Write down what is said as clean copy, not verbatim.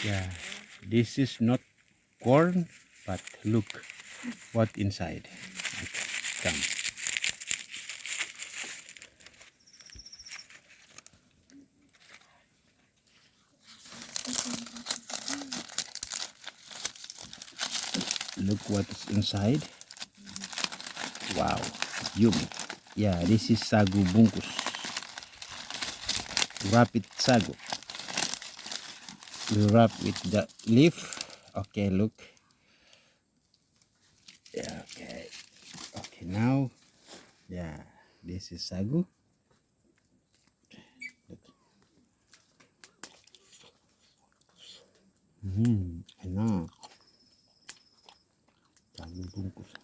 Yeah, this is not corn, but look what inside. Come. Look what is inside. Wow, yummy. Yeah, this is Sagu Bungkus. Wrap it sagu. We wrap with the leaf. Okay, look. Yeah, okay. Okay, now, yeah, this is sagu. Look. Enak. Sagu bungkus.